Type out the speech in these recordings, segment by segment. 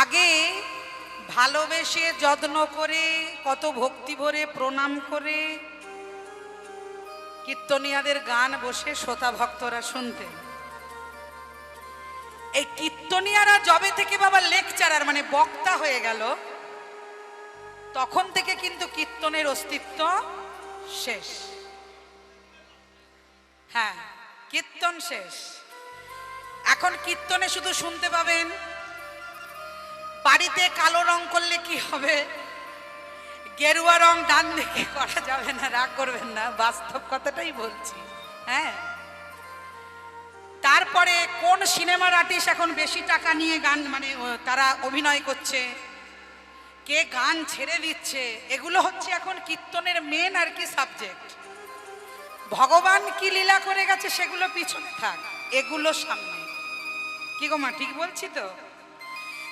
আগে ভালোবেসে যত্ন করে কত ভক্তি ভরে প্রণাম করে কীর্তনিয়াদের গান বসে শ্রোতা ভক্তরা শুনতেন। এই কীর্তনিয়ারা যবে থেকে বাবা লেকচারার মানে বক্তা হয়ে গেল, তখন থেকে কিন্তু কীর্তনের অস্তিত্ব শেষ। হ্যাঁ, কীর্তন শেষ। এখন কীর্তনে শুধু শুনতে পাবেন। বাড়িতে কালো রং করলে কি হবে, গেরুয়া রং ডান দিকে করা যাবে না, রাগ করবেন না, বাস্তব কথাটাই বলছি। হ্যাঁ, তারপরে কোন সিনেমার আর্টিস্ট এখন বেশি টাকা নিয়ে গান মানে তারা অভিনয় করছে, কে গান ছেড়ে দিচ্ছে, এগুলো হচ্ছে এখন কীর্তনের মেন আর কি সাবজেক্ট। ভগবান কি লীলা করে গেছে সেগুলো পিছনে থাক, এগুলো সামনে। কি গো মা, ঠিক বলছি তো?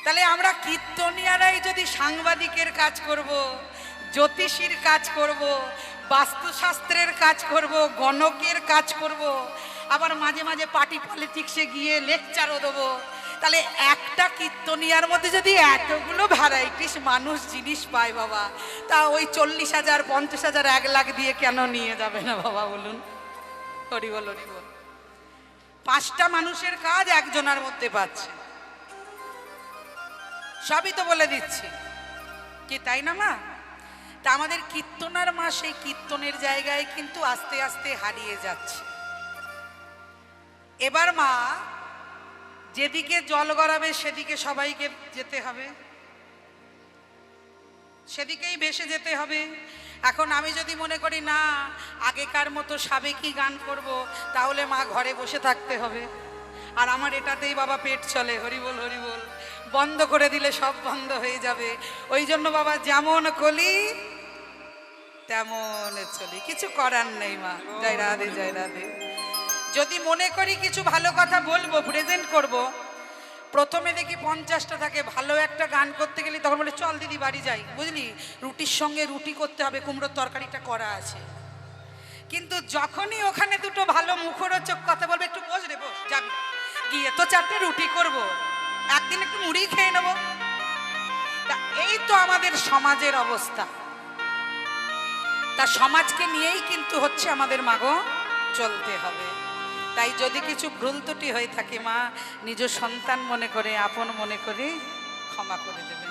তাহলে আমরা কীর্তনিয়ারাই যদি সাংবাদিকের কাজ করব, জ্যোতিষীর কাজ করব, বাস্তুশাস্ত্রের কাজ করব, গণকের কাজ করব, আবার মাঝে মাঝে পার্টি পলিটিক্সে গিয়ে লেকচারও দেবো, তাহলে একটা কীর্তনিয়ার মধ্যে যদি এতগুলো ভ্যারাইটিস মানুষ জিনিস পায় বাবা, তা ওই 40,000 50,000 1 লাখ দিয়ে কেন নিয়ে যাবে না বাবা বলুন? হরি বল হরি বল। 5টা মানুষের কাজ একজনের মধ্যে পাচ্ছে, সবই তো বলে দিচ্ছি কি, তাই না মা? তা আমাদের কীর্তনার মা সেই কীর্তনের জায়গায় কিন্তু আস্তে আস্তে হারিয়ে যাচ্ছে। এবার মা যেদিকে জল গড়াবে সেদিকে সবাইকে যেতে হবে, সেদিকেই ভেসে যেতে হবে। এখন আমি যদি মনে করি না আগেকার মতো সাবেকি গান করব, তাহলে মা ঘরে বসে থাকতে হবে, আর আমার এটাতেই বাবা পেট চলে। হরি বল হরি বল। বন্ধ করে দিলে সব বন্ধ হয়ে যাবে। ওই জন্য বাবা যেমন কলি তেমন চলি, কিছু করার নেই মা। জয় রাধে জয় রাধে। যদি মনে করি কিছু ভালো কথা বলবো, প্রেজেন্ট করব, প্রথমে দেখি 50টা থাকে, ভালো একটা গান করতে গেলে তখন বলে চল দিদি বাড়ি যাই, বুঝলি রুটির সঙ্গে রুটি করতে হবে, কুমড়োর তরকারিটা করা আছে। কিন্তু যখনই ওখানে দুটো ভালো মুখরোচক কথা বলবে, একটু বস রে বস, যাবি গিয়ে তো 4টে রুটি করব, একদিন একটু মুড়ি খেয়ে নেবো। তা এই তো আমাদের সমাজের অবস্থা। তা সমাজকে নিয়েই কিন্তু হচ্ছে আমাদের মাগো চলতে হবে। তাই যদি কিছু ভুল ত্রুটি হয়ে থাকে মা নিজ সন্তান মনে করে, আপন মনে করে ক্ষমা করে দেবে।